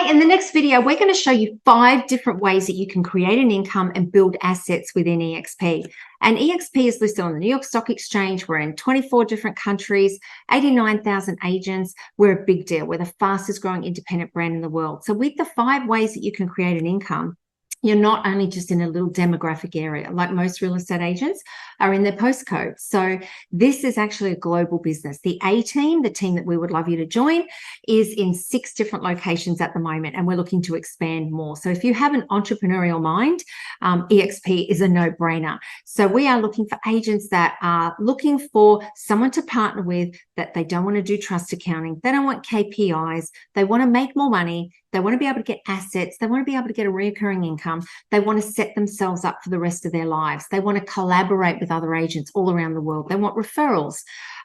Hi, in the next video, we're going to show you 5 different ways that you can create an income and build assets within eXp. And eXp is listed on the New York Stock Exchange. We're in 24 different countries, 89,000 agents. We're a big deal. We're the fastest growing independent brand in the world. So with the 5 ways that you can create an income, you're not only just in a little demographic area, like most real estate agents are in their postcode. So this is actually a global business. The A team, the team that we would love you to join, is in 6 different locations at the moment, and we're looking to expand more. So if you have an entrepreneurial mind, eXp is a no-brainer. So we are looking for agents that are looking for someone to partner with, that they don't want to do trust accounting. They don't want KPIs. They want to make more money. They want to be able to get assets. They want to be able to get a recurring income. They want to set themselves up for the rest of their lives. They want to collaborate with other agents all around the world. They want referrals.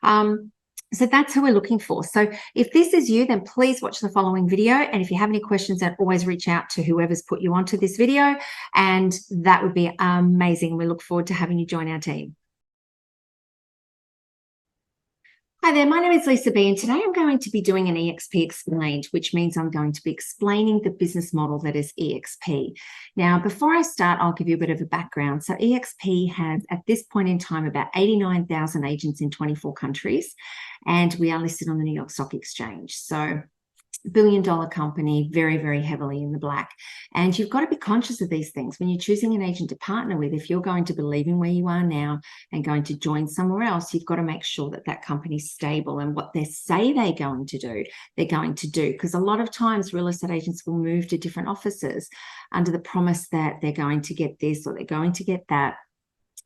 So that's who we're looking for. So if this is you, then please watch the following video. And if you have any questions, then always reach out to whoever's put you onto this video. And that would be amazing. We look forward to having you join our team. Hi there, my name is Lisa B, and today I'm going to be doing an eXp Explained, which means I'm going to be explaining the business model that is eXp. Now, before I start, I'll give you a bit of a background. So eXp has, at this point in time, about 89,000 agents in 24 countries, and we are listed on the New York Stock Exchange. So billion-dollar company, very, very heavily in the black. And you've got to be conscious of these things when you're choosing an agent to partner with. If you're going to be leaving where you are now and going to join somewhere else, you've got to make sure that that company's stable, and what they say they're going to do, they're going to do. Because a lot of times real estate agents will move to different offices under the promise that they're going to get this or they're going to get that.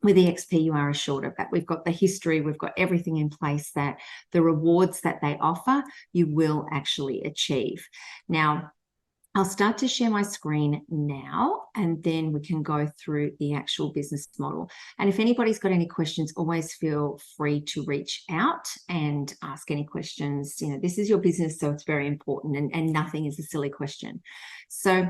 With eXp, you are assured of that. We've got the history, we've got everything in place that the rewards that they offer, you will actually achieve. Now, I'll start to share my screen now, and then we can go through the actual business model. And if anybody's got any questions, always feel free to reach out and ask any questions. You know, this is your business, so it's very important, and nothing is a silly question. So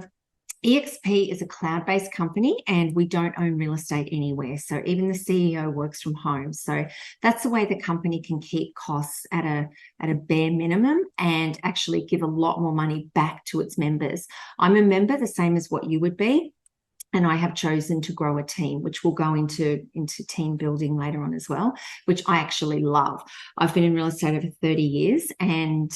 eXp is a cloud-based company, and we don't own real estate anywhere. So even the CEO works from home. So that's the way the company can keep costs at a bare minimum and actually give a lot more money back to its members. I'm a member, the same as what you would be. And I have chosen to grow a team, which will go into team building later on as well, which I actually love. I've been in real estate over 30 years, and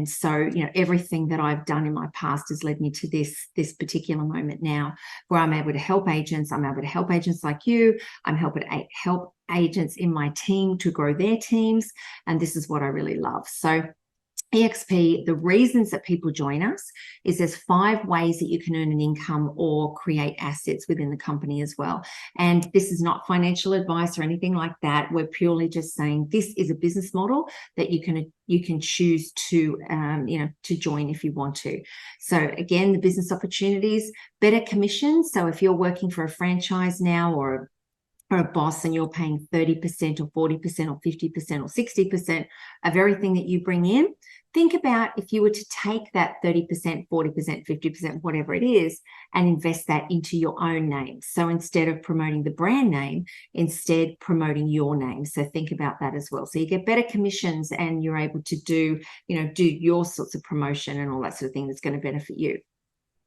so, you know, everything that I've done in my past has led me to this particular moment now, where I'm able to help agents. I'm able to help agents like you. I'm helping to help agents in my team to grow their teams, and this is what I really love. So eXp, the reasons that people join us is there's 5 ways that you can earn an income or create assets within the company as well. And this is not financial advice or anything like that. We're purely just saying this is a business model that you can choose to to join if you want to. So again, the business opportunities, better commissions. So if you're working for a franchise now or a boss and you're paying 30% or 40% or 50% or 60% of everything that you bring in, think about if you were to take that 30%, 40%, 50%, whatever it is, and invest that into your own name. So instead of promoting the brand name, instead promoting your name. So think about that as well. So you get better commissions, and you're able to do your sorts of promotion and all that sort of thing that's going to benefit you.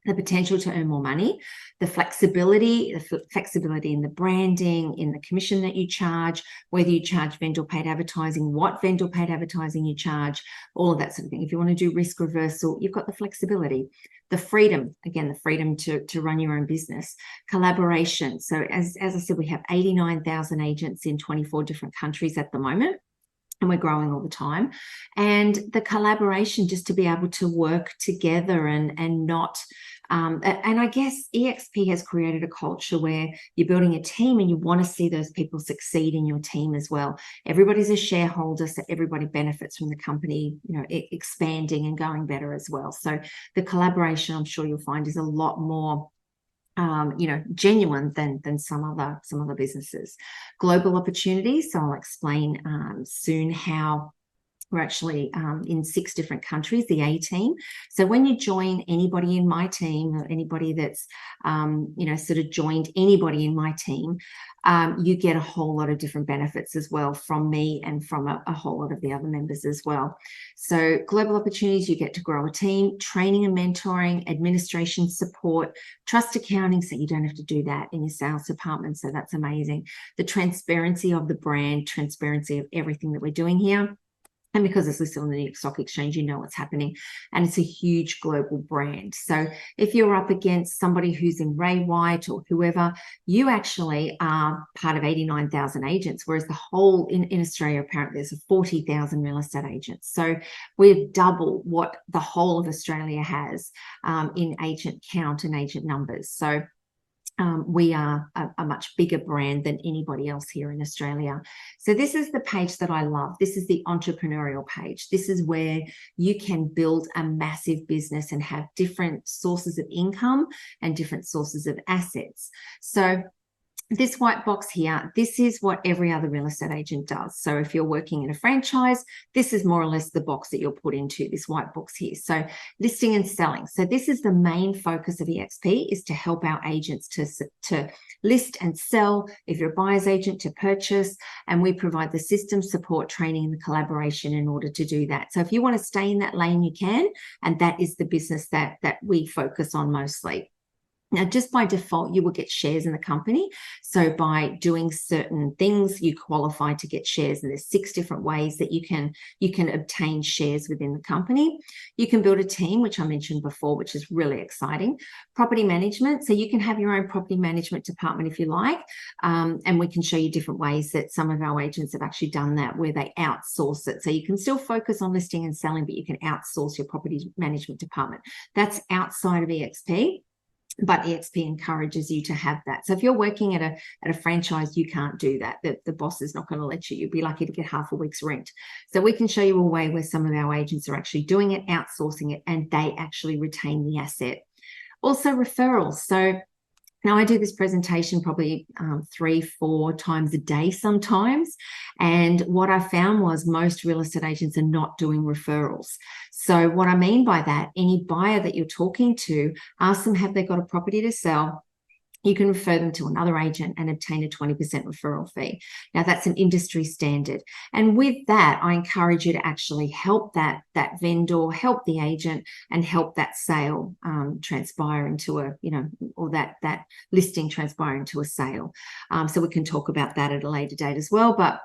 The potential to earn more money, the flexibility in the branding, in the commission that you charge, whether you charge vendor paid advertising, what vendor paid advertising you charge, all of that sort of thing. If you want to do risk reversal, you've got the flexibility. The freedom, again, the freedom to run your own business. Collaboration. So as I said, we have 89,000 agents in 24 different countries at the moment, and we're growing all the time. And the collaboration, just to be able to work together and not, and I guess eXp has created a culture where you're building a team and you want to see those people succeed in your team as well. Everybody's a shareholder, so everybody benefits from the company, expanding and going better as well. So the collaboration, I'm sure you'll find, is a lot more genuine than some other businesses. Global opportunities. So I'll explain soon how We're actually in 6 different countries, the A team. So when you join anybody in my team, or anybody that's, sort of joined anybody in my team, you get a whole lot of different benefits as well from me and from a whole lot of the other members as well. So global opportunities, you get to grow a team, training and mentoring, administration support, trust accounting, so you don't have to do that in your sales department. So that's amazing. The transparency of the brand, transparency of everything that we're doing here. And because it's listed on the New York Stock Exchange, you know what's happening. And it's a huge global brand. So if you're up against somebody who's in Ray White or whoever, you actually are part of 89,000 agents, whereas the whole in Australia, apparently there's 40,000 real estate agents. So we're double what the whole of Australia has in agent count and agent numbers. So we are a much bigger brand than anybody else here in Australia. So this is the page that I love. This is the entrepreneurial page. This is where you can build a massive business and have different sources of income and different sources of assets. So this white box here, this is what every other real estate agent does. So if you're working in a franchise, this is more or less the box that you'll put into, this white box here. So listing and selling. So this is the main focus of eXp, is to help our agents to list and sell. If you're a buyer's agent, to purchase, and we provide the system support, training, and the collaboration in order to do that. So if you want to stay in that lane, you can, and that is the business that we focus on mostly. Now, just by default, you will get shares in the company. So by doing certain things, you qualify to get shares. And there's 6 different ways that you can obtain shares within the company. You can build a team, which I mentioned before, which is really exciting. Property management. So you can have your own property management department if you like. And we can show you different ways that some of our agents have actually done that, where they outsource it. So you can still focus on listing and selling, but you can outsource your property management department. That's outside of eXp. But eXp encourages you to have that. So if you're working at a franchise, you can't do that. The boss is not going to let you. You'd be lucky to get half a week's rent. So we can show you a way where some of our agents are actually doing it, outsourcing it, and they actually retain the asset. Also referrals. So now I do this presentation probably 3-4 times a day sometimes. And what I found was most real estate agents are not doing referrals. So what I mean by that, any buyer that you're talking to, ask them, have they got a property to sell? You can refer them to another agent and obtain a 20% referral fee. Now, that's an industry standard. And with that, I encourage you to actually help that vendor, help the agent, and help that sale transpire into or that listing transpire into a sale. So we can talk about that at a later date as well. But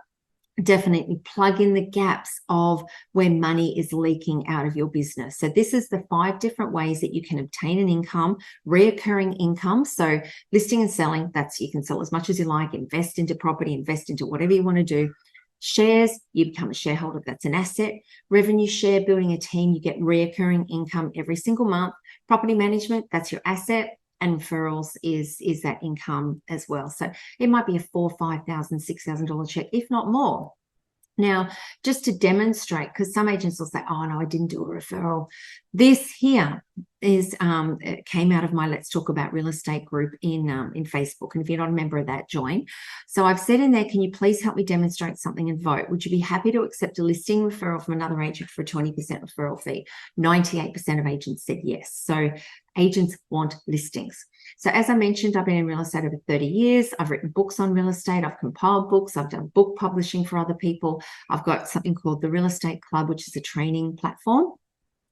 definitely plug in the gaps of where money is leaking out of your business. So this is the 5 different ways that you can obtain an income, reoccurring income. So listing and selling, that's, you can sell as much as you like, invest into property, invest into whatever you want to do. Shares, you become a shareholder, that's an asset. Revenue share, building a team, you get reoccurring income every single month. Property management, that's your asset. And referrals is that income as well. So it might be a $4,000, $5,000, $6,000 check, if not more. Now, just to demonstrate, because some agents will say, oh, no, I didn't do a referral. This here is it came out of my Let's Talk About Real Estate group in Facebook. And if you're not a member of that, join. So I've said in there, can you please help me demonstrate something and vote? Would you be happy to accept a listing referral from another agent for a 20% referral fee? 98% of agents said yes. So agents want listings. So as I mentioned, I've been in real estate over 30 years. I've written books on real estate. I've compiled books. I've done book publishing for other people. I've got something called the Real Estate Club, which is a training platform.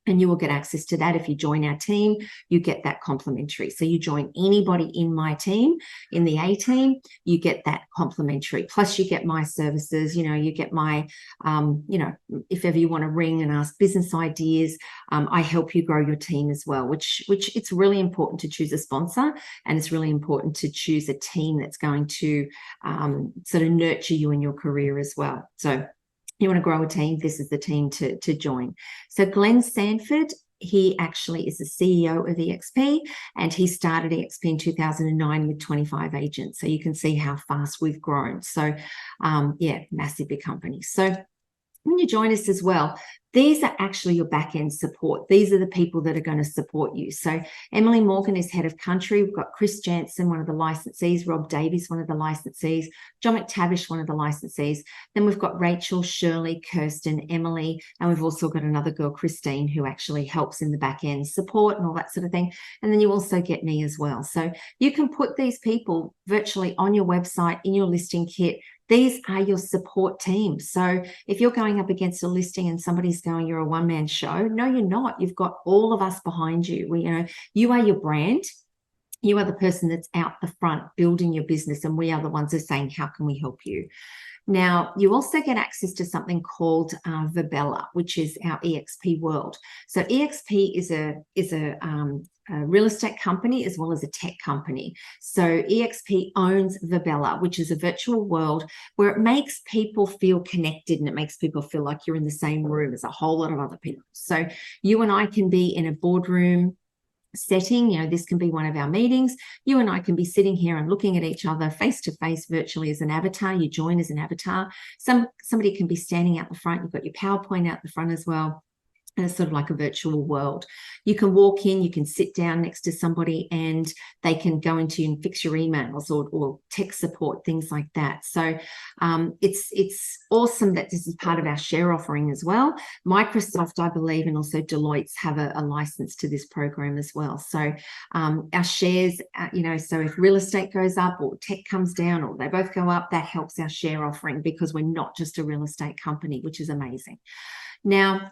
And you will get access to that. If you join our team, you get that complimentary. So you join anybody in my team, in the A team, you get that complimentary. Plus you get my services, you get my, if ever you want to ring and ask business ideas, I help you grow your team as well, which it's really important to choose a sponsor, and it's really important to choose a team that's going to sort of nurture you in your career as well. So you want to grow a team, this is the team to join. So Glenn Sanford, he actually is the CEO of eXp, and he started eXp in 2009 with 25 agents. So you can see how fast we've grown. So yeah, massive big company. So when you join us as well, these are actually your back-end support. These are the people that are going to support you. So Emily Morgan is head of country. We've got Chris Jansen, one of the licensees, Rob Davies, one of the licensees, John McTavish, one of the licensees. Then we've got Rachel, Shirley, Kirsten, Emily, and we've also got another girl, Christine, who actually helps in the back-end support and all that sort of thing. And then you also get me as well. So you can put these people virtually on your website, in your listing kit. These are your support team. So if you're going up against a listing and somebody's going, you're a one-man show, no, you're not. You've got all of us behind you. You are your brand. You are the person that's out the front building your business, and we are the ones who are saying, how can we help you? Now, you also get access to something called Virbela, which is our eXp world. So eXp is a real estate company as well as a tech company. So eXp owns Virbela, which is a virtual world where it makes people feel connected, and it makes people feel like you're in the same room as a whole lot of other people. So you and I can be in a boardroom setting. This can be one of our meetings. You and I can be sitting here and looking at each other face to face virtually as an avatar. You join as an avatar. Somebody can be standing out the front. You've got your PowerPoint out the front as well. And it's sort of like a virtual world. You can walk in, you can sit down next to somebody, and they can go into and fix your emails or tech support, things like that. So it's awesome that this is part of our share offering as well. Microsoft, I believe, and also Deloitte's have a license to this program as well. So our shares, so if real estate goes up or tech comes down or they both go up, that helps our share offering because we're not just a real estate company, which is amazing. Now,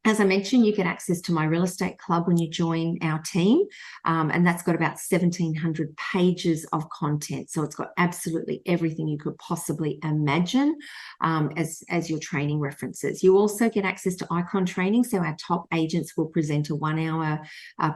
as I mentioned, you get access to my real estate club when you join our team, and that's got about 1,700 pages of content. So it's got absolutely everything you could possibly imagine as your training references. You also get access to icon training. So our top agents will present a 1-hour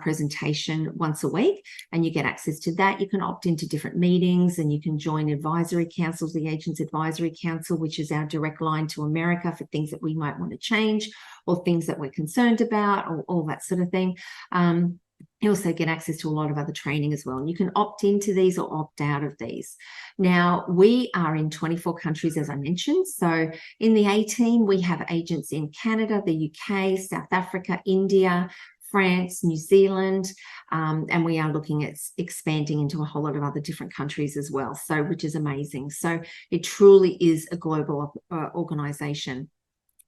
presentation once a week, and you get access to that. You can opt into different meetings, and you can join advisory councils, the Agents Advisory Council, which is our direct line to America for things that we might want to change or things that we're concerned about, or all that sort of thing. You also get access to a lot of other training as well. And you can opt into these or opt out of these. Now, we are in 24 countries, as I mentioned. So in the A team, we have agents in Canada, the UK, South Africa, India, France, New Zealand, and we are looking at expanding into a whole lot of other different countries as well, so which is amazing. So it truly is a global organization.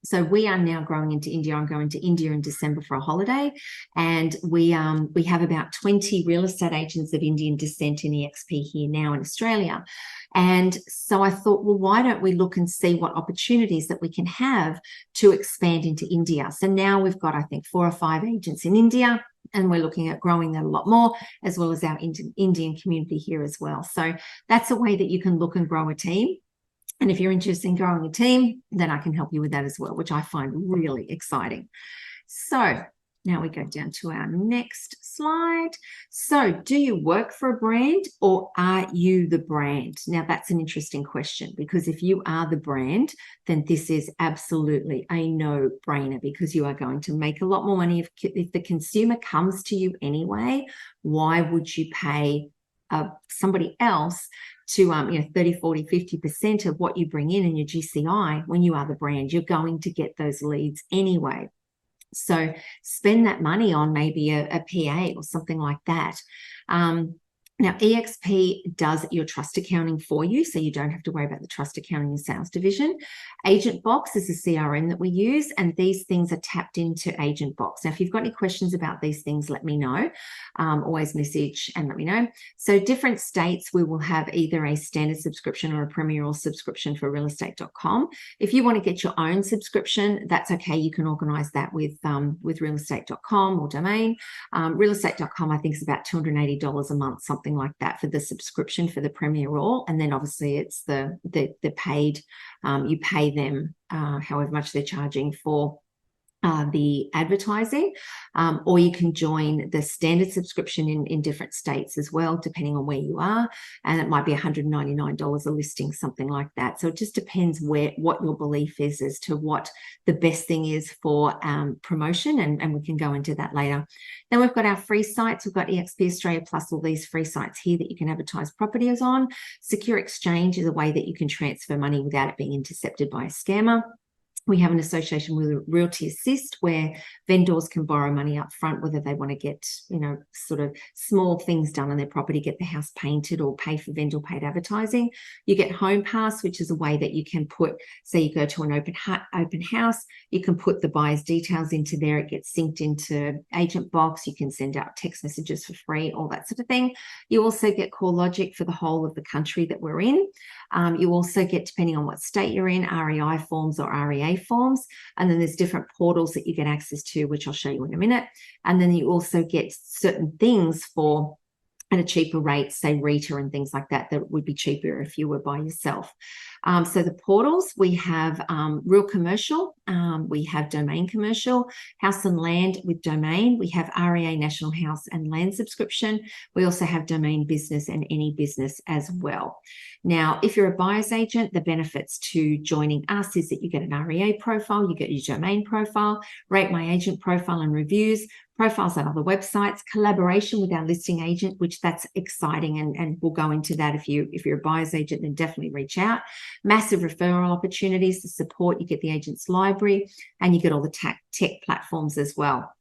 So we are now growing into India. I'm going to India in December for a holiday, and we have about 20 real estate agents of Indian descent in eXp here now in Australia. And so I thought, well, why don't we look and see what opportunities that we can have to expand into India? So now we've got, I think, 4 or 5 agents in India, and we're looking at growing that a lot more, as well as our Indian community here as well. So that's a way that you can look and grow a team. And if you're interested in growing a team, then I can help you with that as well, which I find really exciting. So now we go down to our next slide. So do you work for a brand, or are you the brand? Now, that's an interesting question, because if you are the brand, then this is absolutely a no-brainer, because you are going to make a lot more money. If the consumer comes to you anyway, why would you pay somebody else to 30, 40, 50% of what you bring in your GCI when you are the brand? You're going to get those leads anyway. So spend that money on maybe a PA or something like that. Now, eXp does your trust accounting for you, so you don't have to worry about the trust accounting and sales division. Agent Box is a CRM that we use, and these things are tapped into Agent Box. Now, if you've got any questions about these things, let me know. Always message and let me know. So different states, we will have either a standard subscription or a Premier All subscription for realestate.com. If you want to get your own subscription, that's okay. You can organize that with realestate.com or domain. Realestate.com, I think, is about $280 a month, something like that, for the subscription for the Premier All. And then obviously it's the paid, you pay them however much they're charging for the advertising, or you can join the standard subscription in different states as well, depending on where you are, and it might be $199 a listing, something like that. So it just depends what your belief is as to what the best thing is for promotion, and we can go into that later. Then we've got our free sites. We've got eXp Australia plus all these free sites here that you can advertise properties on. Secure Exchange is a way that you can transfer money without it being intercepted by a scammer. We have an association with Realty Assist where vendors can borrow money up front, whether they want to get, sort of small things done on their property, get the house painted or pay for vendor paid advertising. You get Home Pass, which is a way that you can put, say you go to an open house, you can put the buyer's details into there. It gets synced into Agent Box. You can send out text messages for free, all that sort of thing. You also get CoreLogic for the whole of the country that we're in. You also get, depending on what state you're in, REI forms or REA forms. And then there's different portals that you get access to, which I'll show you in a minute. And then you also get certain things for at a cheaper rate, say Rita and things like that, that would be cheaper if you were by yourself. So the portals, we have Real Commercial, we have Domain Commercial, House and Land with Domain, we have REA National House and Land subscription. We also have Domain Business and Any Business as well. Now, if you're a buyer's agent, the benefits to joining us is that you get an REA profile, you get your Domain profile, Rate My Agent profile and reviews, profiles on other websites, collaboration with our listing agent, which that's exciting, and we'll go into that. If you're a buyer's agent, then definitely reach out. Massive referral opportunities, the support, you get the agent's library, and you get all the tech platforms as well.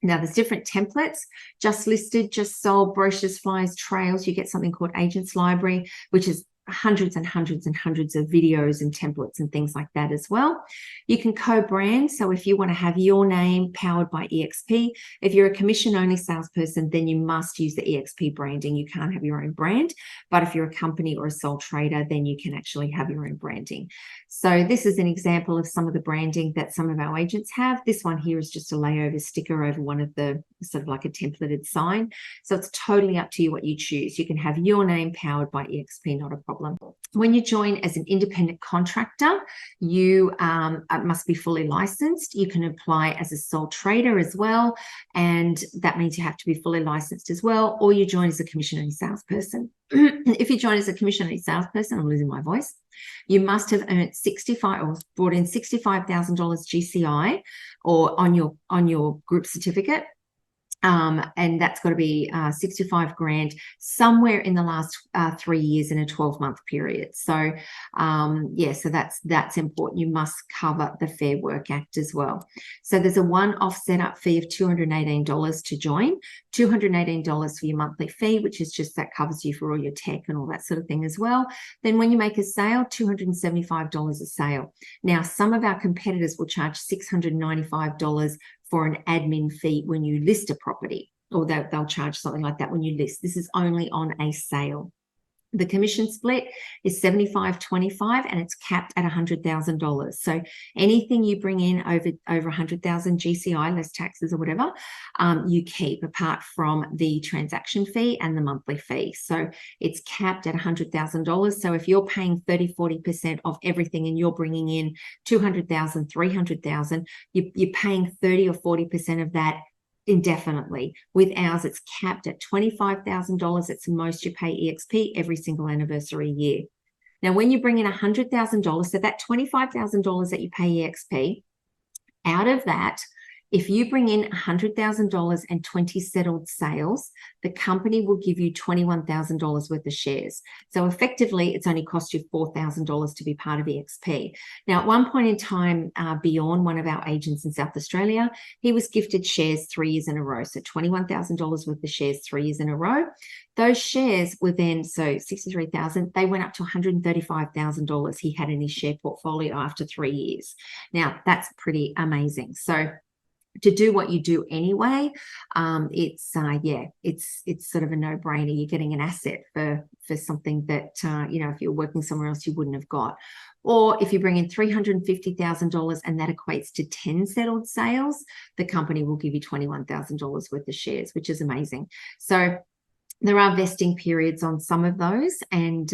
Now, there's different templates, just listed, just sold, brochures, flyers, trails. You get something called Agent's Library, which is hundreds and hundreds and hundreds of videos and templates and things like that as well. You can co-brand. So if you want to have your name powered by eXp, if you're a commission-only salesperson, then you must use the eXp branding. You can't have your own brand. But if you're a company or a sole trader, then you can actually have your own branding. So this is an example of some of the branding that some of our agents have. This one here is just a layover sticker over one of the sort of like a templated sign. So it's totally up to you what you choose. You can have your name powered by eXp, not a problem. When you join as an independent contractor, you must be fully licensed. You can apply as a sole trader as well, and that means you have to be fully licensed as well, or you join as a commission-only salesperson. If you join as a commission-only salesperson, I'm losing my voice, you must have earned brought in $65,000 GCI or on your group certificate. And that's got to be 65 grand somewhere in the last 3 years in a 12-month period. So, so that's important. You must cover the Fair Work Act as well. So there's a one-off setup fee of $218 to join, $218 for your monthly fee, which is just that covers you for all your tech and all that sort of thing as well. Then when you make a sale, $275 a sale. Now, some of our competitors will charge $695 for an admin fee when you list a property, or they'll charge something like that when you list. This is only on a sale. The commission split is 75-25, and it's capped at $100,000. So anything you bring in over 100,000 GCI, less taxes or whatever, you keep, apart from the transaction fee and the monthly fee. So it's capped at $100,000. So if you're paying 30-40% of everything and you're bringing in 200,000, 300,000, you're paying 30 or 40% of that indefinitely. With ours, it's capped at $25,000. It's the most you pay eXp every single anniversary year. Now, when you bring in $100,000, so that $25,000 that you pay eXp, out of that, if you bring in $100,000 and 20 settled sales, the company will give you $21,000 worth of shares. So effectively, it's only cost you $4,000 to be part of eXp. Now, at one point in time, Bjorn, one of our agents in South Australia, he was gifted shares 3 years in a row. So $21,000 worth of shares 3 years in a row. Those shares were then, so 63,000, they went up to $135,000 he had in his share portfolio after 3 years. Now, that's pretty amazing. So to do what you do anyway, it's sort of a no-brainer. You're getting an asset for something that, if you're working somewhere else, you wouldn't have got. Or if you bring in $350,000 and that equates to 10 settled sales, the company will give you $21,000 worth of shares, which is amazing. So there are vesting periods on some of those, and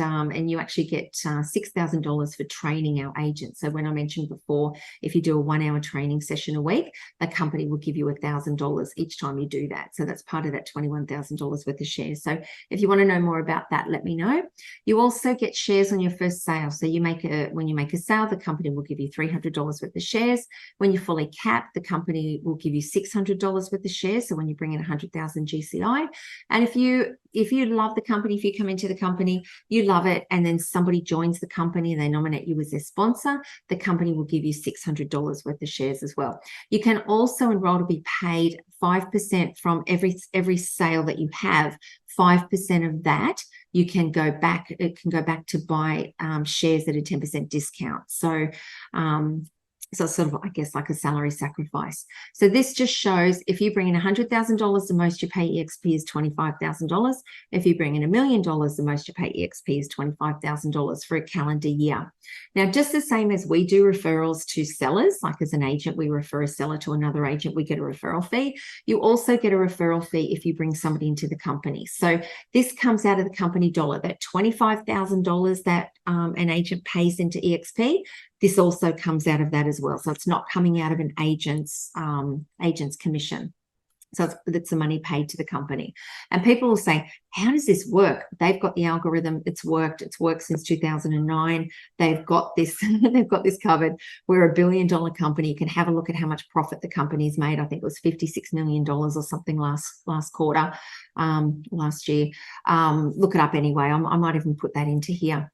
you actually get $6,000 for training our agents. So when I mentioned before, if you do a 1-hour training session a week, the company will give you $1,000 each time you do that. So that's part of that $21,000 worth of shares. So if you want to know more about that, let me know. You also get shares on your first sale. So when you make a sale, the company will give you $300 worth of shares. When you're fully capped, the company will give you $600 worth of shares. So when you bring in 100,000 GCI, and if you if you love the company, if you come into the company, you love it, and then somebody joins the company and they nominate you as their sponsor, the company will give you $600 worth of shares as well. You can also enroll to be paid 5% from every sale that you have. 5% of that you can go back. It can go back to buy shares at a 10% discount. So it's sort of, I guess, like a salary sacrifice. So this just shows if you bring in $100,000, the most you pay eXp is $25,000. If you bring in $1 million, the most you pay eXp is $25,000 for a calendar year. Now, just the same as we do referrals to sellers, like as an agent, we refer a seller to another agent, we get a referral fee. You also get a referral fee if you bring somebody into the company. So this comes out of the company dollar, that $25,000 that an agent pays into eXp. This also comes out of that as well. So it's not coming out of an agent's commission. So it's the money paid to the company. And people will say, how does this work? They've got the algorithm. It's worked. It's worked since 2009. They've got this, they've got this covered. We're $1 billion company. You can have a look at how much profit the company's made. I think it was $56 million or something last quarter, last year. Look it up anyway. I might even put that into here.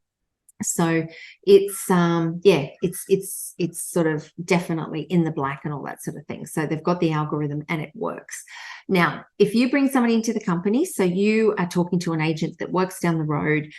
So it's it's sort of definitely in the black and all that sort of thing. So they've got the algorithm and it works. Now, if you bring somebody into the company, so you are talking to an agent that works down the road,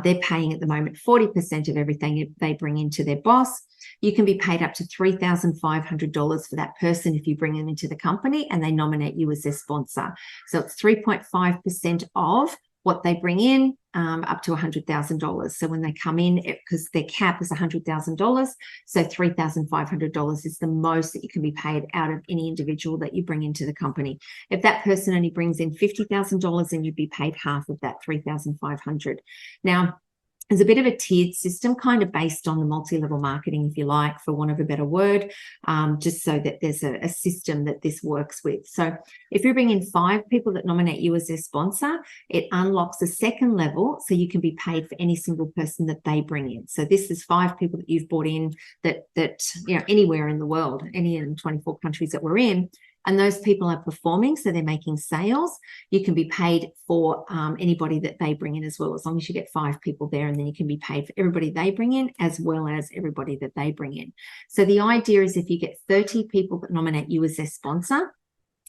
they're paying at the moment 40% of everything they bring into their boss. You can be paid up to $3,500 for that person if you bring them into the company and they nominate you as their sponsor. So it's 3.5% of what they bring in, up to $100,000. So when they come in, because their cap is $100,000, so $3,500 is the most that you can be paid out of any individual that you bring into the company. If that person only brings in $50,000, then you'd be paid half of that $3,500. Now, there's a bit of a tiered system, kind of based on the multi-level marketing, if you like, for want of a better word, just so that there's a system that this works with. So if you bring in 5 people that nominate you as their sponsor, it unlocks a second level, so you can be paid for any single person that they bring in. So this is 5 people that you've brought in that anywhere in the world, any in 24 countries that we're in, and those people are performing, so they're making sales. You can be paid for anybody that they bring in as well, as long as you get 5 people there, and then you can be paid for everybody they bring in as well as everybody that they bring in. So the idea is if you get 30 people that nominate you as their sponsor,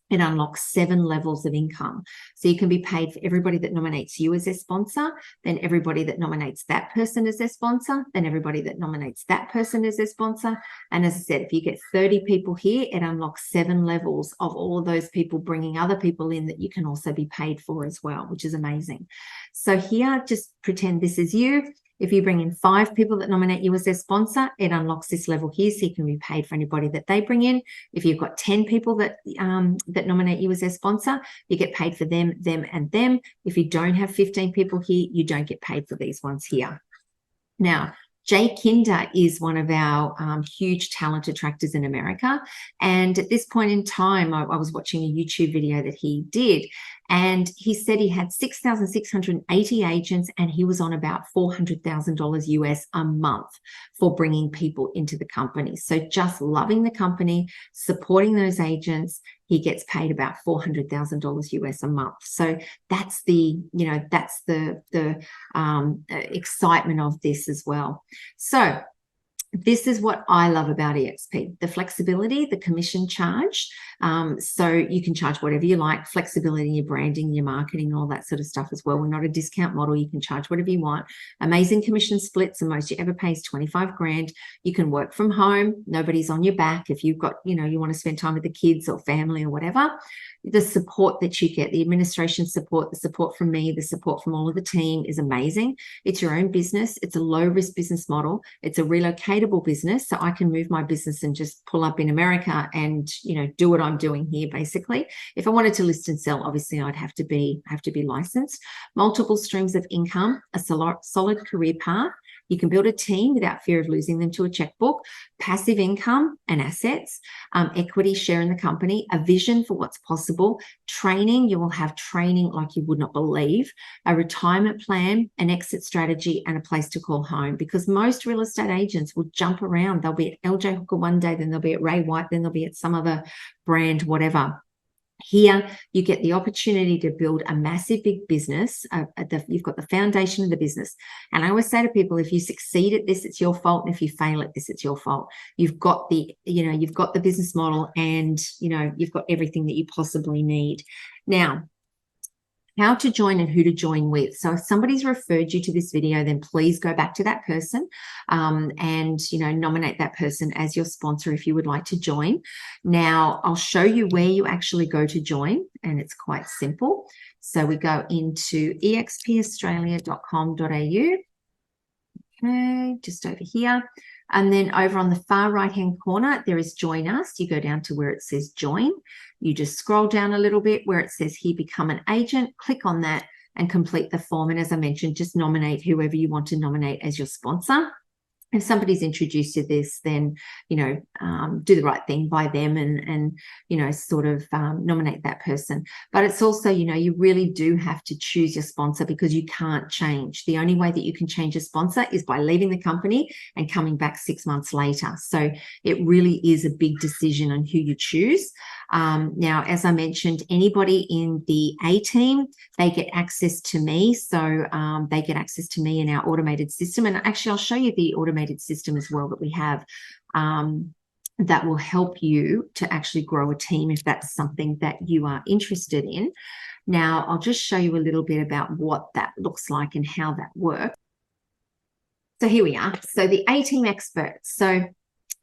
it unlocks 7 levels of income. So you can be paid for everybody that nominates you as their sponsor, then everybody that nominates that person as their sponsor, then everybody that nominates that person as their sponsor. And as I said, if you get 30 people here, it unlocks 7 levels of all of those people bringing other people in that you can also be paid for as well, which is amazing. So here, just pretend this is you. If you bring in 5 people that nominate you as their sponsor, it unlocks this level here, so you can be paid for anybody that they bring in. If you've got 10 people that nominate you as their sponsor, you get paid for them, and them. If you don't have 15 people here, you don't get paid for these ones here. Now, Jay Kinder is one of our huge talent attractors in America. And at this point in time, I was watching a YouTube video that he did, and he said he had 6,680 agents and he was on about $400,000 US a month for bringing people into the company. So just loving the company, supporting those agents, he gets paid about $400,000 US a month. So that's the excitement of this as well. So this is what I love about eXp, the flexibility, the commission charge. So you can charge whatever you like, flexibility in your branding, your marketing, all that sort of stuff as well. We're not a discount model. You can charge whatever you want. Amazing commission splits. The most you ever pay is 25 grand. You can work from home. Nobody's on your back. If you've got, you want to spend time with the kids or family or whatever, the support that you get, the administration support, the support from me, the support from all of the team is amazing. It's your own business. It's a low risk business model. It's a relocatable business. So I can move my business and just pull up in America and, do what I'm doing here, basically. If I wanted to list and sell, obviously I'd have to be licensed. Multiple streams of income, a solid career path. You can build a team without fear of losing them to a checkbook, passive income and assets, equity share in the company, a vision for what's possible, training. You will have training like you would not believe, a retirement plan, an exit strategy, and a place to call home, because most real estate agents will jump around. They'll be at LJ Hooker one day, then they'll be at Ray White, then they'll be at some other brand, whatever. Here, you get the opportunity to build a massive, big business. You've got the foundation of the business. And I always say to people, if you succeed at this, it's your fault. And if you fail at this, it's your fault. You've got you've got the business model, and, you've got everything that you possibly need. Now, how to join and who to join with. So if somebody's referred you to this video, then please go back to that person and nominate that person as your sponsor if you would like to join. Now, I'll show you where you actually go to join, and it's quite simple. So we go into expaustralia.com.au. Okay, just over here. And then over on the far right-hand corner, there is Join Us. You go down to where it says Join. You just scroll down a little bit where it says here, Become an Agent. Click on that and complete the form. And as I mentioned, just nominate whoever you want to nominate as your sponsor. If somebody's introduced you to this, then, do the right thing by them and sort of nominate that person. But it's also, you really do have to choose your sponsor, because you can't change. The only way that you can change a sponsor is by leaving the company and coming back 6 months later. So it really is a big decision on who you choose. Now, as I mentioned, anybody in the A team, they get access to me. So they get access to me in our automated system. And actually, I'll show you the automated system as well that we have that will help you to actually grow a team if that's something that you are interested in. Now, I'll just show you a little bit about what that looks like and how that works. So here we are. So the A team experts. So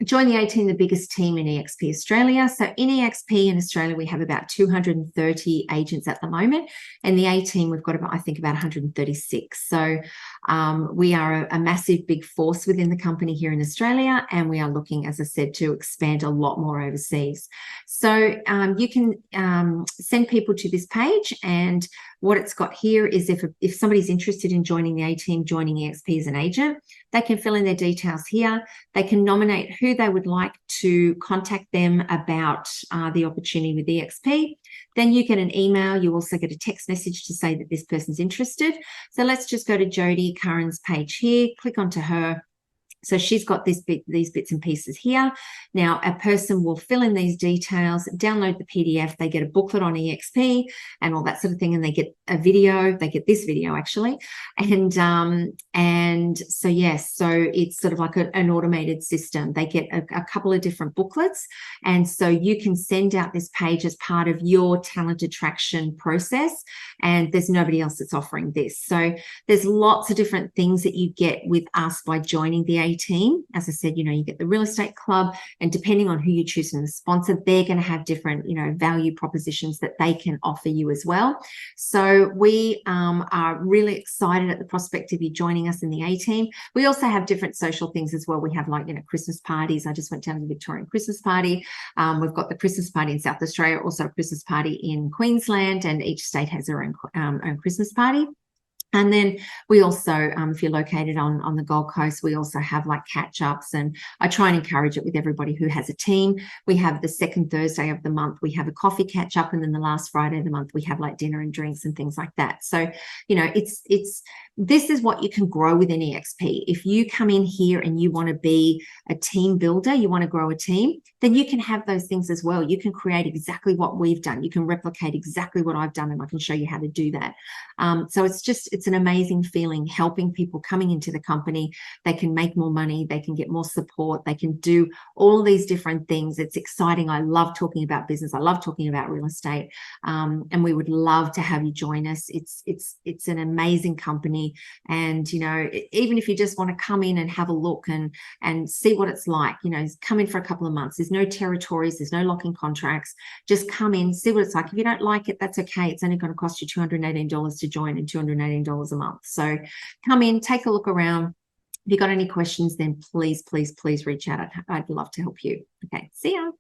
join the A team, the biggest team in eXp Australia. So in eXp in Australia, we have about 230 agents at the moment. And the A team, we've got about, I think, about 136. So we are a massive, big force within the company here in Australia. And we are looking, as I said, to expand a lot more overseas. So you can send people to this page, and what it's got here is if somebody's interested in joining the A team, joining eXp as an agent, they can fill in their details here. They can nominate who they would like to contact them about the opportunity with eXp. Then you get an email. You also get a text message to say that this person's interested. So let's just go to Jodie Curran's page here, click onto her. So she's got these bits and pieces here. Now, a person will fill in these details, download the PDF. They get a booklet on eXp and all that sort of thing, and they get a video. They get this video actually, and so yes, so it's sort of like an automated system. They get a couple of different booklets, and so you can send out this page as part of your talent attraction process. And there's nobody else that's offering this. So there's lots of different things that you get with us by joining the A team. As I said, you get the real estate club, and depending on who you choose as a sponsor, they're going to have different, value propositions that they can offer you as well. So we are really excited at the prospect of you joining us in the A team. We also have different social things as well. We have Christmas parties. I just went down to the Victorian Christmas party. We've got the Christmas party in South Australia, also a Christmas party in Queensland, and each state has their own Christmas party. And then we also, if you're located on the Gold Coast, we also have catch-ups, and I try and encourage it with everybody who has a team. We have the second Thursday of the month, we have a coffee catch-up, and then the last Friday of the month, we have dinner and drinks and things like that. So, this is what you can grow within eXp. If you come in here and you want to be a team builder, you want to grow a team, then you can have those things as well. You can create exactly what we've done. You can replicate exactly what I've done, and I can show you how to do that. So it's an amazing feeling helping people coming into the company. They can make more money. They can get more support. They can do all these different things. It's exciting. I love talking about business. I love talking about real estate. And we would love to have you join us. It's an amazing company. And, even if you just want to come in and have a look and see what it's like, come in for a couple of months. There's no territories. There's no locking contracts. Just come in, see what it's like. If you don't like it, that's okay. It's only going to cost you $218 to join and $218 a month. So come in, take a look around. If you've got any questions, then please reach out. I'd love to help you. Okay, see ya.